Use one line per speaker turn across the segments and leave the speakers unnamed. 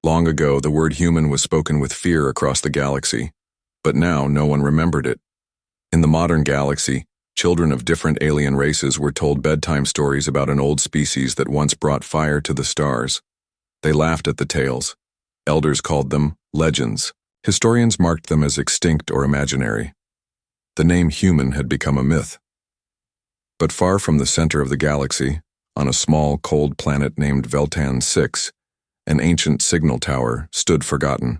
Long ago, the word human was spoken with fear across the galaxy, but now no one remembered it. In the modern galaxy, children of different alien races were told bedtime stories about an old species that once brought fire to the stars. They laughed at the tales. Elders called them legends. Historians marked them as extinct or imaginary. The name human had become a myth. But far from the center of the galaxy, on a small, cold planet named Veltan 6, an ancient signal tower stood forgotten.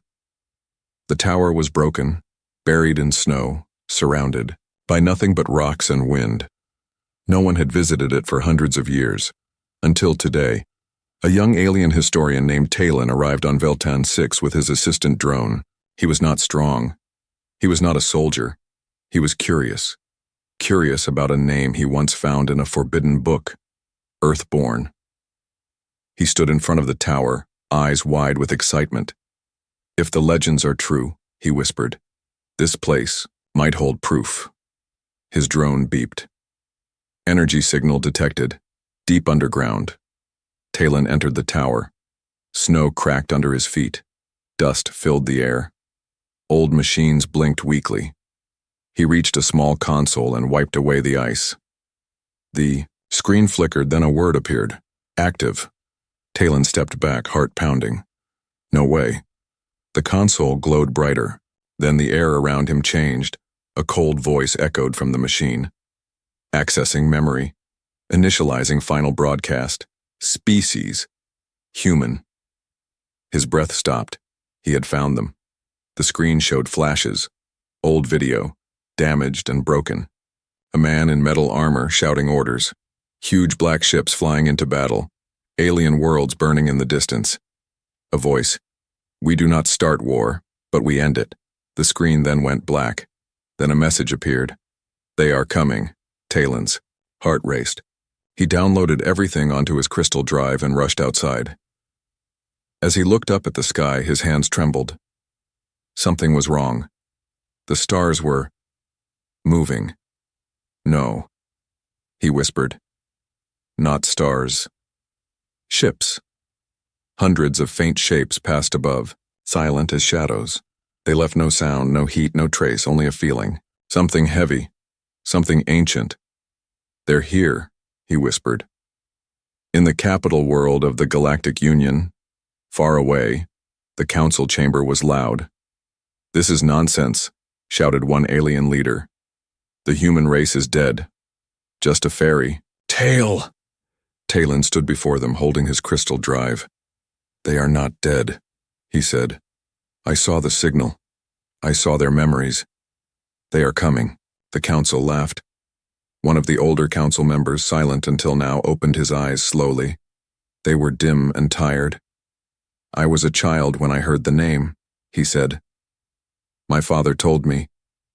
The tower was broken, buried in snow, surrounded by nothing but rocks and wind. No one had visited it for hundreds of years, until today. A young alien historian named Talon arrived on Veltan 6 with his assistant drone. He was not strong. He was not a soldier. He was curious. Curious about a name he once found in a forbidden book, Earthborn. He stood in front of the tower, eyes wide with excitement. "If the legends are true," he whispered, "this place might hold proof." His drone beeped. Energy signal detected, deep underground. Talon entered the tower. Snow cracked under his feet. Dust filled the air. Old machines blinked weakly. He reached a small console and wiped away the ice. The screen flickered, then a word appeared. "Active." Talon stepped back, heart pounding. No way. The console glowed brighter. Then the air around him changed. A cold voice echoed from the machine. "Accessing memory. Initializing final broadcast. Species. Human." His breath stopped. He had found them. The screen showed flashes. Old video. Damaged and broken. A man in metal armor shouting orders. Huge black ships flying into battle. Alien worlds burning in the distance. A voice. "We do not start war, but we end it." The screen then went black. Then a message appeared. "They are coming." Talon's heart raced. He downloaded everything onto his crystal drive and rushed outside. As he looked up at the sky, his hands trembled. Something was wrong. The stars were moving. "No," he whispered. "Not stars. Ships." Hundreds of faint shapes passed above, silent as shadows. They left no sound, no heat, no trace, only a feeling. Something heavy. Something ancient. "They're here," he whispered. In the capital world of the Galactic Union, far away, the council chamber was loud. "This is nonsense," shouted one alien leader. "The human race is dead. Just a fairy." "Tail!" Talon stood before them, holding his crystal drive. "They are not dead," he said. "I saw the signal. I saw their memories. They are coming." The council laughed. One of the older council members, silent until now, opened his eyes slowly. They were dim and tired. "I was a child when I heard the name," he said. "My father told me,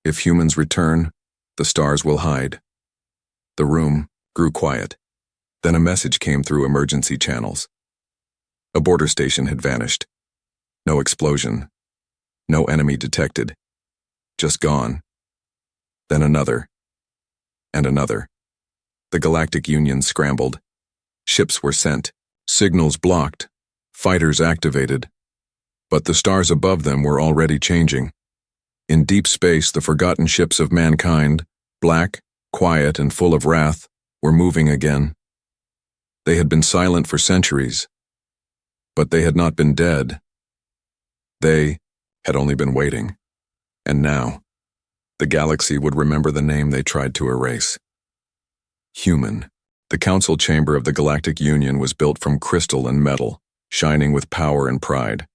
if humans return, the stars will hide." The room grew quiet. Then a message came through emergency channels. A border station had vanished. No explosion. No enemy detected. Just gone. Then another. And another. The Galactic Union scrambled. Ships were sent. Signals blocked. Fighters activated. But the stars above them were already changing. In deep space, the forgotten ships of mankind, black, quiet, and full of wrath, were moving again. They had been silent for centuries. But they had not been dead. They had only been waiting. And now, the galaxy would remember the name they tried to erase. Human. The council chamber of the Galactic Union was built from crystal and metal, shining with power and pride.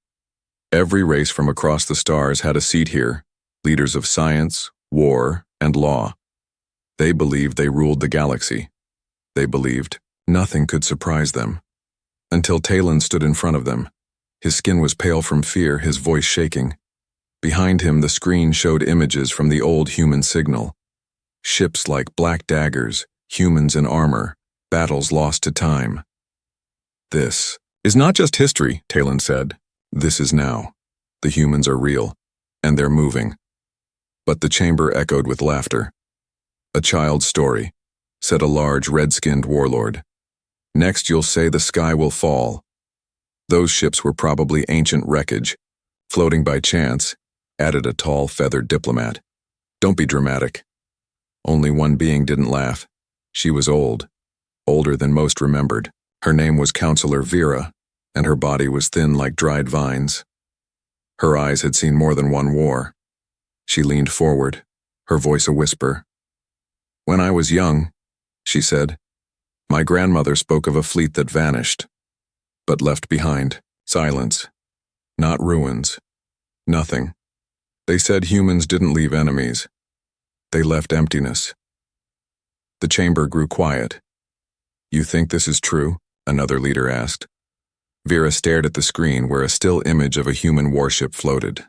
Every race from across the stars had a seat here, leaders of science, war, and law. They believed they ruled the galaxy. They believed nothing could surprise them. Until Talon stood in front of them. His skin was pale from fear, his voice shaking. Behind him, the screen showed images from the old human signal. Ships like black daggers, humans in armor, battles lost to time. "This is not just history," Talon said. "This is now. The humans are real, and they're moving." But the chamber echoed with laughter. "A child's story," said a large red-skinned warlord. "Next you'll say the sky will fall." Those ships were probably ancient wreckage. Floating by chance, added a tall, feathered diplomat. Don't be dramatic. Only one being didn't laugh. She was old, older than most remembered. Her name was Counselor Vera, and her body was thin like dried vines. Her eyes had seen more than one war. She leaned forward, her voice a whisper. When I was young, she said, my grandmother spoke of a fleet that vanished, but left behind silence, not ruins, nothing. They said humans didn't leave enemies. They left emptiness. The chamber grew quiet. You think this is true? Another leader asked. Vera stared at the screen where a still image of a human warship floated.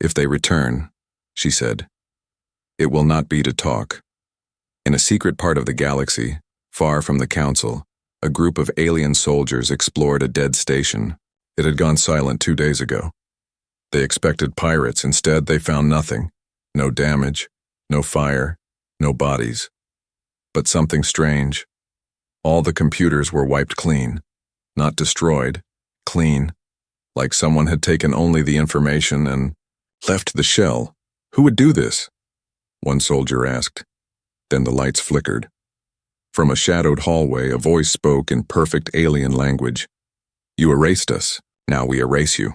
If they return, she said, it will not be to talk. In a secret part of the galaxy, far from the council, a group of alien soldiers explored a dead station. It had gone silent 2 days ago. They expected pirates. Instead, they found nothing. No damage, no fire, no bodies. But something strange. All the computers were wiped clean. Not destroyed, clean, like someone had taken only the information and left the shell. Who would do this? One soldier asked. Then the lights flickered. From a shadowed hallway, a voice spoke in perfect alien language. You erased us. Now we erase you.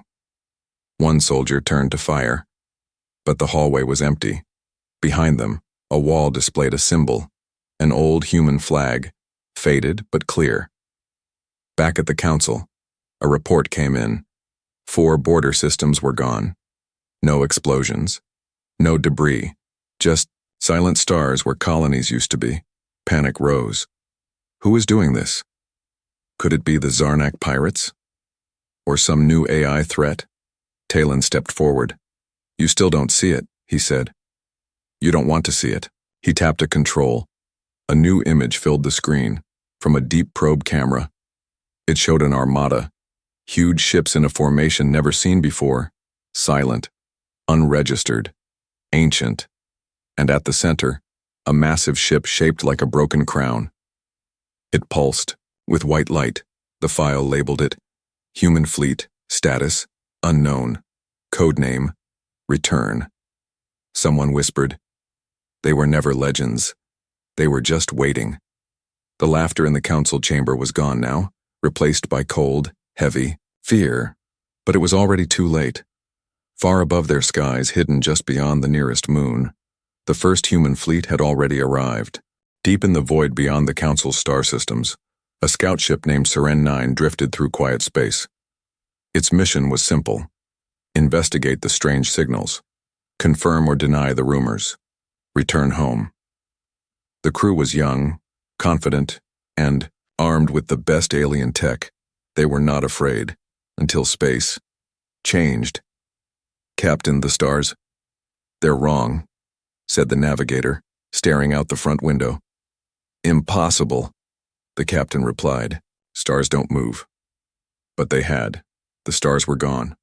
One soldier turned to fire. But the hallway was empty. Behind them, a wall displayed a symbol, an old human flag, faded but clear. Back at the council, a report came in. 4 border systems were gone. No explosions. No debris. Just silent stars where colonies used to be. Panic rose. Who was doing this? Could it be the Zarnak pirates? Or some new AI threat? Talon stepped forward. You still don't see it, he said. You don't want to see it. He tapped a control. A new image filled the screen, from a deep probe camera. It showed an armada, huge ships in a formation never seen before, silent, unregistered, ancient, and at the center, a massive ship shaped like a broken crown. It pulsed, with white light. The file labeled it, Human Fleet, Status, Unknown, Codename, Return. Someone whispered, they were never legends. They were just waiting. The laughter in the council chamber was gone now, replaced by cold, heavy fear. But it was already too late. Far above their skies, hidden just beyond the nearest moon, the first human fleet had already arrived. Deep in the void beyond the council's star systems, a scout ship named Seren 9 drifted through quiet space. Its mission was simple: investigate the strange signals, confirm or deny the rumors, return home. The crew was young, confident, and, armed with the best alien tech, they were not afraid, until space changed. Captain, the stars. They're wrong, said the navigator, staring out the front window. Impossible, the captain replied. Stars don't move. But they had. The stars were gone.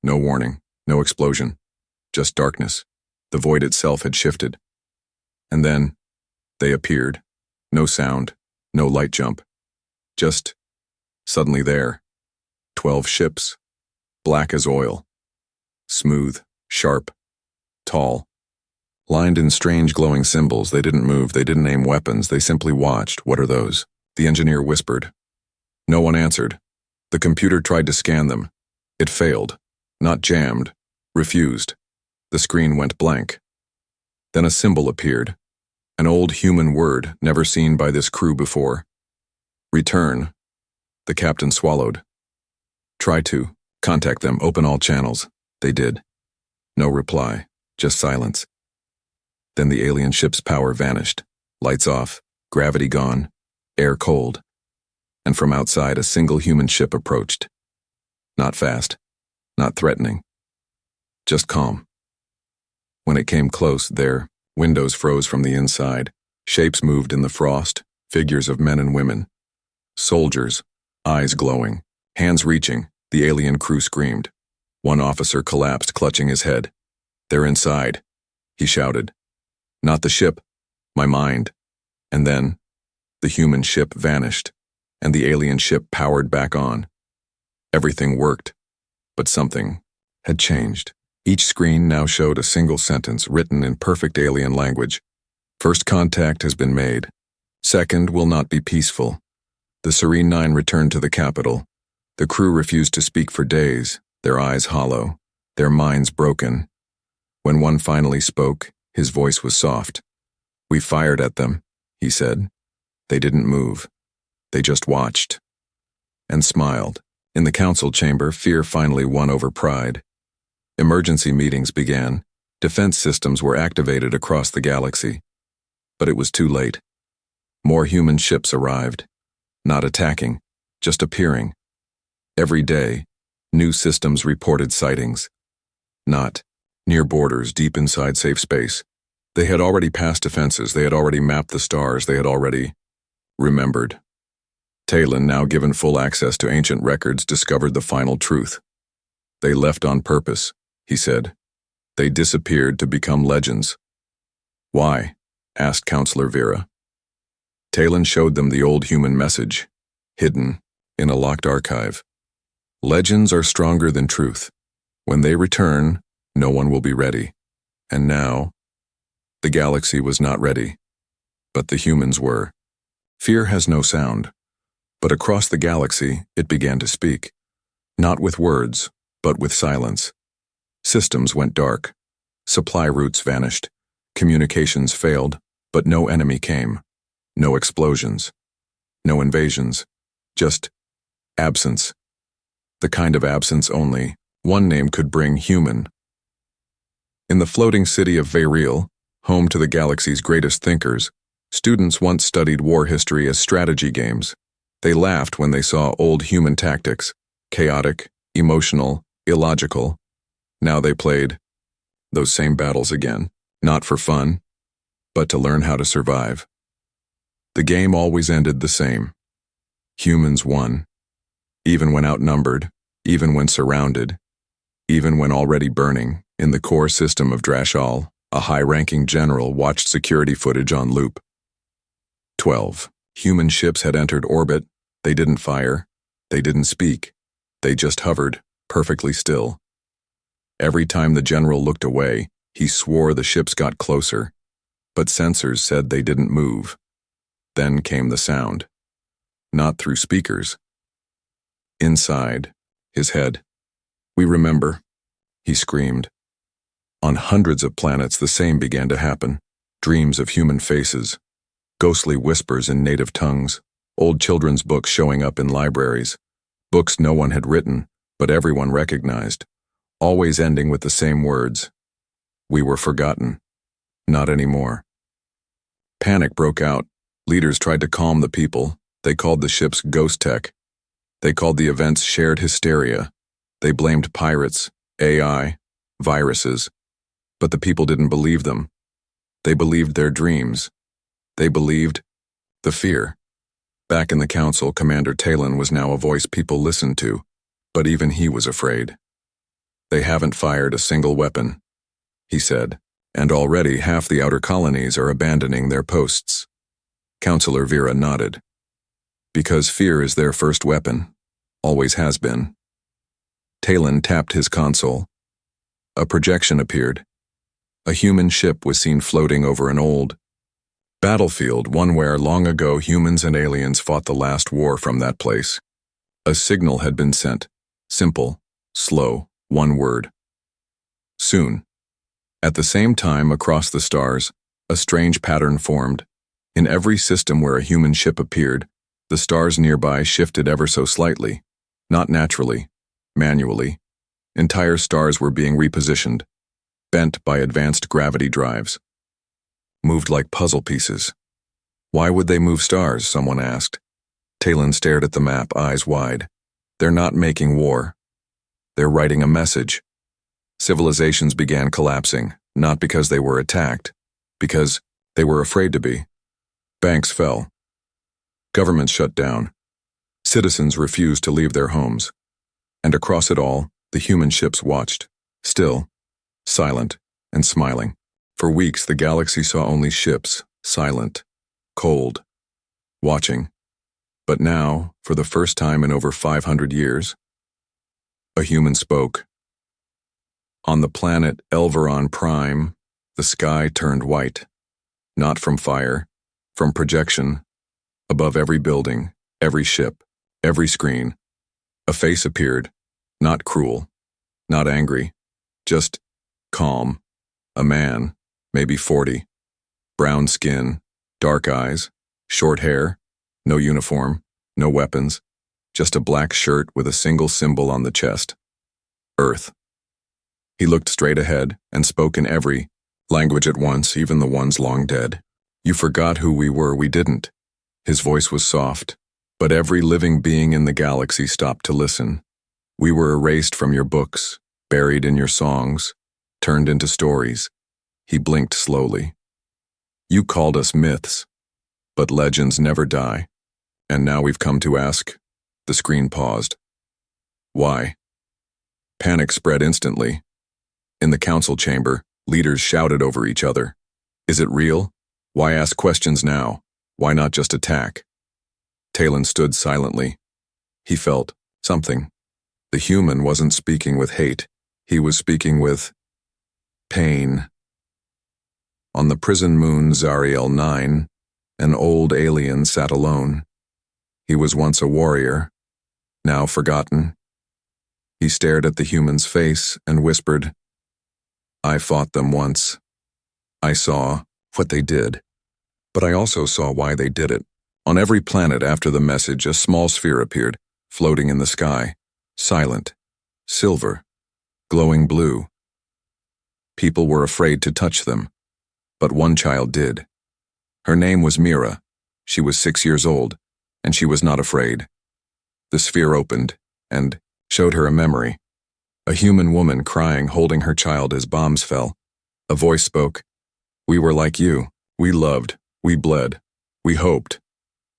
No warning, no explosion, just darkness. The void itself had shifted. And then, they appeared. No sound, no light jump. Just, suddenly there. 12 ships, black as oil. Smooth, sharp, tall. Lined in strange glowing symbols. They didn't move, they didn't aim weapons, they simply watched. What are those? The engineer whispered. No one answered. The computer tried to scan them. It failed. Not jammed. Refused. The screen went blank. Then a symbol appeared. An old human word never seen by this crew before. Return. The captain swallowed. Try to contact them, open all channels. They did. No reply, just silence. Then the alien ship's power vanished. Lights off, gravity gone, air cold. And from outside, a single human ship approached. Not fast, not threatening, just calm. When it came close, their windows froze from the inside. Shapes moved in the frost, figures of men and women. Soldiers, eyes glowing, hands reaching. The alien crew screamed. One officer collapsed, clutching his head. They're inside, he shouted. Not the ship, my mind. And then, the human ship vanished, and the alien ship powered back on. Everything worked, but something had changed. Each screen now showed a single sentence written in perfect alien language. First contact has been made. Second will not be peaceful. The Serene Nine returned to the capital. The crew refused to speak for days, their eyes hollow, their minds broken. When one finally spoke, his voice was soft. "We fired at them," he said. They didn't move. They just watched. And smiled. In the council chamber, fear finally won over pride. Emergency meetings began. Defense systems were activated across the galaxy. But it was too late. More human ships arrived. Not attacking, just appearing. Every day, new systems reported sightings. Not near borders, deep inside safe space. They had already passed defenses, they had already mapped the stars, they had already remembered. Talon, now given full access to ancient records, discovered the final truth. They left on purpose, he said. They disappeared to become legends. Why? Asked Counselor Vera. Talon showed them the old human message, hidden in a locked archive. Legends are stronger than truth. When they return, no one will be ready. And now, the galaxy was not ready. But the humans were. Fear has no sound. But across the galaxy, it began to speak. Not with words, but with silence. Systems went dark. Supply routes vanished. Communications failed, but no enemy came. No explosions. No invasions. Just absence. The kind of absence only one name could bring: human. In the floating city of Vayreal, home to the galaxy's greatest thinkers, students once studied war history as strategy games. They laughed when they saw old human tactics, chaotic, emotional, illogical. Now they played those same battles again, not for fun, but to learn how to survive. The game always ended the same. Humans won. Even when outnumbered, even when surrounded, even when already burning. In the core system of Drashal, a high-ranking general watched security footage on loop. 12. Human ships had entered orbit. They didn't fire. They didn't speak. They just hovered, perfectly still. Every time the general looked away, he swore the ships got closer. But sensors said they didn't move. Then came the sound. Not through speakers. Inside his head. "We remember," he screamed. On hundreds of planets, the same began to happen. Dreams of human faces. Ghostly whispers in native tongues. Old children's books showing up in libraries. Books no one had written, but everyone recognized. Always ending with the same words. "We were forgotten. Not anymore." Panic broke out. Leaders tried to calm the people. They called the ships ghost tech. They called the events shared hysteria. They blamed pirates, AI, viruses. But the people didn't believe them. They believed their dreams. They believed the fear. Back in the council, Commander Talon was now a voice people listened to, but even he was afraid. "They haven't fired a single weapon," he said, "and already half the outer colonies are abandoning their posts." Counselor Vera nodded. "Because fear is their first weapon. Always has been." Talon tapped his console. A projection appeared. A human ship was seen floating over an old battlefield, one where long ago humans and aliens fought the last war from that place. A signal had been sent. Simple, slow, one word. Soon. At the same time, across the stars, a strange pattern formed. In every system where a human ship appeared, the stars nearby shifted ever so slightly. Not naturally, manually. Entire stars were being repositioned, bent by advanced gravity drives. Moved like puzzle pieces. "Why would they move stars?" someone asked. Talon stared at the map, eyes wide. "They're not making war. They're writing a message." Civilizations began collapsing, not because they were attacked, because they were afraid to be. Banks fell. Governments shut down. Citizens refused to leave their homes. And across it all, the human ships watched, still, silent, and smiling. For weeks, the galaxy saw only ships, silent, cold, watching. But now, for the first time in over 500 years, A human spoke. On the planet Elveron Prime, the sky turned white. Not from fire, from projection. Above every building, every ship, every screen, a face appeared, not cruel, not angry, just calm. A man, maybe 40, brown skin, dark eyes, short hair, no uniform, no weapons, just a black shirt with a single symbol on the chest. Earth. He looked straight ahead and spoke in every language at once, even the ones long dead. You forgot who we were, we didn't. His voice was soft, but every living being in the galaxy stopped to listen. We were erased from your books, buried in your songs, turned into stories. He blinked slowly. You called us myths, but legends never die. And now we've come to ask. The screen paused. Why? Panic spread instantly. In the council chamber, leaders shouted over each other. Is it real? Why ask questions now? Why not just attack? Talon stood silently. He felt something. The human wasn't speaking with hate. He was speaking with pain. On the prison moon Zariel 9, an old alien sat alone. He was once a warrior, now forgotten. He stared at the human's face and whispered, I fought them once. I saw what they did, but I also saw why they did it. On every planet after the message, a small sphere appeared, floating in the sky, silent, silver, glowing blue. People were afraid to touch them, but one child did. Her name was Mira. She was 6 years old, and she was not afraid. The sphere opened and showed her a memory. A human woman crying, holding her child as bombs fell. A voice spoke. We were like you. We loved. We bled. We hoped.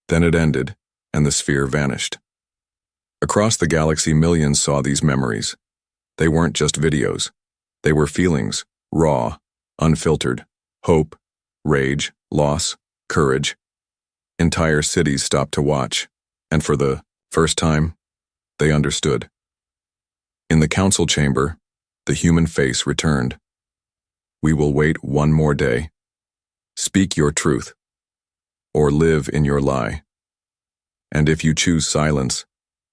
Then it ended, and the sphere vanished. Across the galaxy, millions saw these memories. They weren't just videos. They were feelings, raw, unfiltered. Hope, rage, loss, courage. Entire cities stopped to watch, and for the first time, they understood. In the council chamber, the human face returned. We will wait one more day. Speak your truth, or live in your lie. And if you choose silence,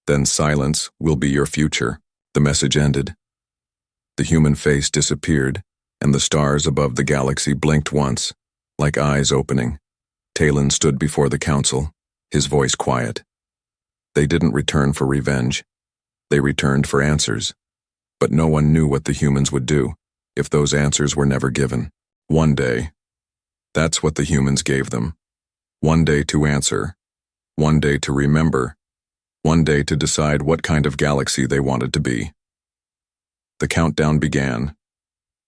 then silence will be your future. The message ended. The human face disappeared, and the stars above the galaxy blinked once, like eyes opening. Talon stood before the council, his voice quiet. They didn't return for revenge. They returned for answers. But no one knew what the humans would do if those answers were never given. One day. That's what the humans gave them. One day to answer. One day to remember. One day to decide what kind of galaxy they wanted to be. The countdown began,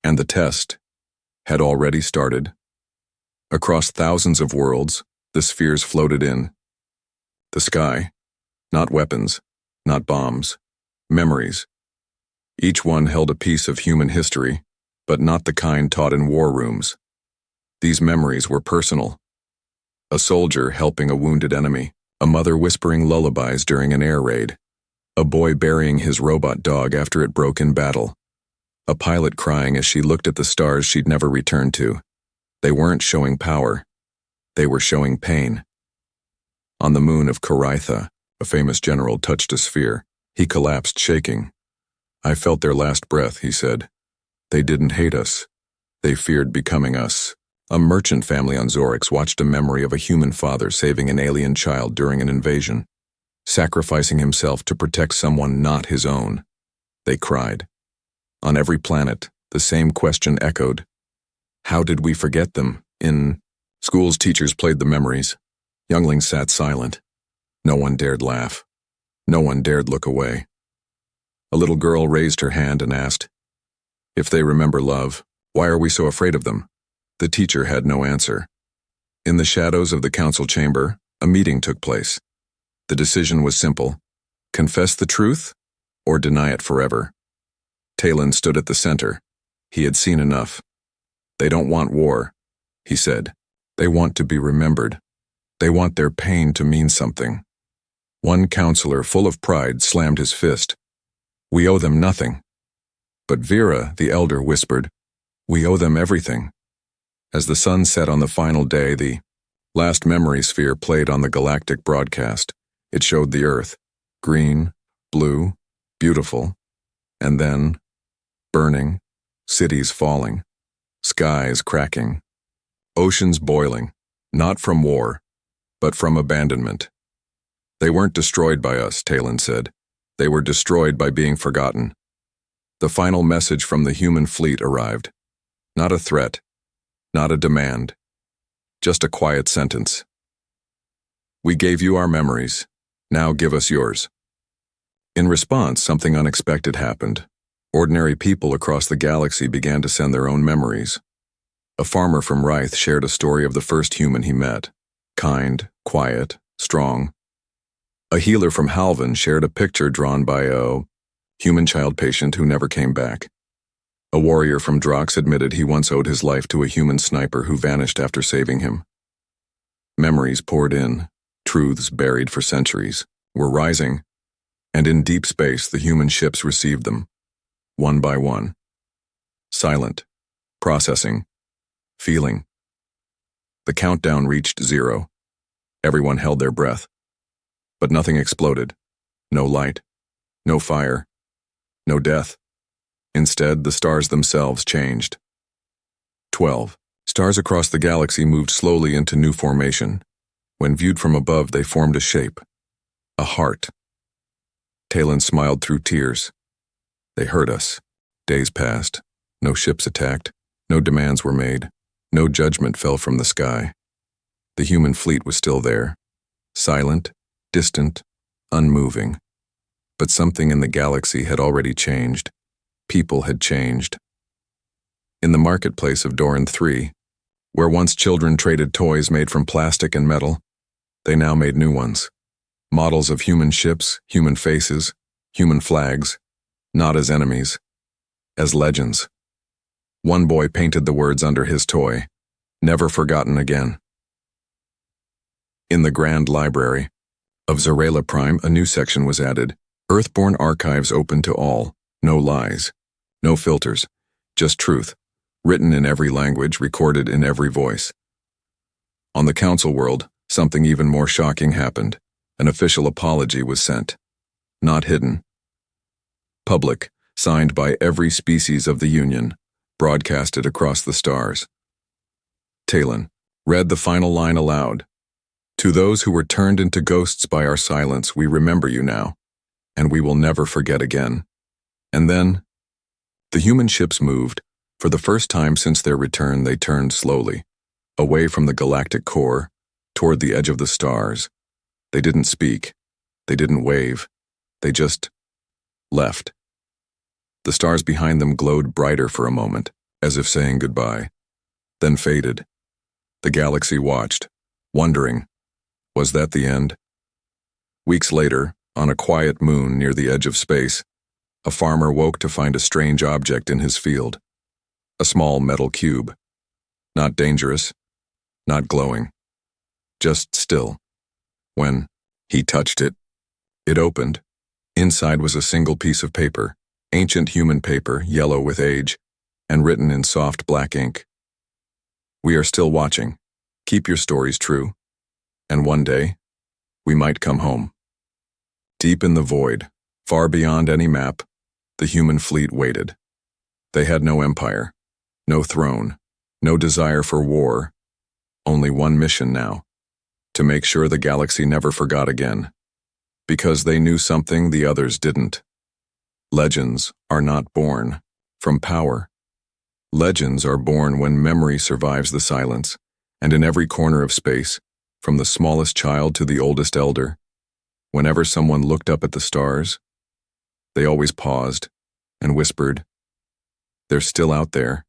and the test had already started. Across thousands of worlds, the spheres floated in. The sky, not weapons, not bombs, memories. Each one held a piece of human history, but not the kind taught in war rooms. These memories were personal. A soldier helping a wounded enemy, a mother whispering lullabies during an air raid, a boy burying his robot dog after it broke in battle, a pilot crying as she looked at the stars she'd never returned to. They weren't showing power. They were showing pain. On the moon of Corytha, a famous general touched a sphere. He collapsed, shaking. I felt their last breath, he said. They didn't hate us. They feared becoming us. A merchant family on Zorix watched a memory of a human father saving an alien child during an invasion, sacrificing himself to protect someone not his own. They cried. On every planet, the same question echoed. How did we forget them? In schools, teachers played the memories. Younglings sat silent. No one dared laugh. No one dared look away. A little girl raised her hand and asked, if they remember love, why are we so afraid of them? The teacher had no answer. In the shadows of the council chamber, a meeting took place. The decision was simple. Confess the truth or deny it forever. Talon stood at the center. He had seen enough. They don't want war, he said. They want to be remembered. They want their pain to mean something. One counselor, full of pride, slammed his fist. We owe them nothing. But Vera, the elder, whispered, we owe them everything. As the sun set on the final day, the last memory sphere played on the galactic broadcast. It showed the Earth, green, blue, beautiful, and then burning, cities falling, skies cracking, oceans boiling, not from war, but from abandonment. They weren't destroyed by us, Talon said. They were destroyed by being forgotten. The final message from the human fleet arrived. Not a threat, not a demand, just a quiet sentence. We gave you our memories, now give us yours. In response, something unexpected happened. Ordinary people across the galaxy began to send their own memories. A farmer from Rythe shared a story of the first human he met. Kind, quiet, strong. A healer from Halvan shared a picture drawn by a human child patient who never came back. A warrior from Drox admitted he once owed his life to a human sniper who vanished after saving him. Memories poured in, truths buried for centuries, were rising, and in deep space the human ships received them, one by one. Silent, processing, feeling. The countdown reached 0. Everyone held their breath. But nothing exploded. No light. No fire. No death. Instead, the stars themselves changed. 12. Stars across the galaxy moved slowly into new formation. When viewed from above, they formed a shape. A heart. Talon smiled through tears. They heard us. Days passed. No ships attacked. No demands were made. No judgment fell from the sky. The human fleet was still there. Silent, distant, unmoving. But something in the galaxy had already changed. People had changed. In the marketplace of Doran 3, where once children traded toys made from plastic and metal, they now made new ones. Models of human ships, human faces, human flags, not as enemies, as legends. One boy painted the words under his toy, never forgotten again. In the Grand Library of Zarela Prime, a new section was added. Earthborn archives open to all, no lies, no filters, just truth, written in every language, recorded in every voice. On the Council world, something even more shocking happened. An official apology was sent. Not hidden. Public, signed by every species of the Union, broadcasted across the stars. Talon read the final line aloud. To those who were turned into ghosts by our silence, we remember you now, and we will never forget again. And then, the human ships moved. For the first time since their return, they turned slowly, away from the galactic core, toward the edge of the stars. They didn't speak. They didn't wave. They just left. The stars behind them glowed brighter for a moment, as if saying goodbye, then faded. The galaxy watched, wondering, was that the end? Weeks later, on a quiet moon near the edge of space, a farmer woke to find a strange object in his field. A small metal cube. Not dangerous, not glowing, just still. When he touched it, it opened. Inside was a single piece of paper, ancient human paper, yellow with age, and written in soft black ink. We are still watching. Keep your stories true. And one day, we might come home. Deep in the void, far beyond any map, the human fleet waited. They had no empire, no throne, no desire for war, only one mission now, to make sure the galaxy never forgot again. Because they knew something the others didn't. Legends are not born from power. Legends are born when memory survives the silence, and in every corner of space, from the smallest child to the oldest elder, whenever someone looked up at the stars, they always paused and whispered, "They're still out there,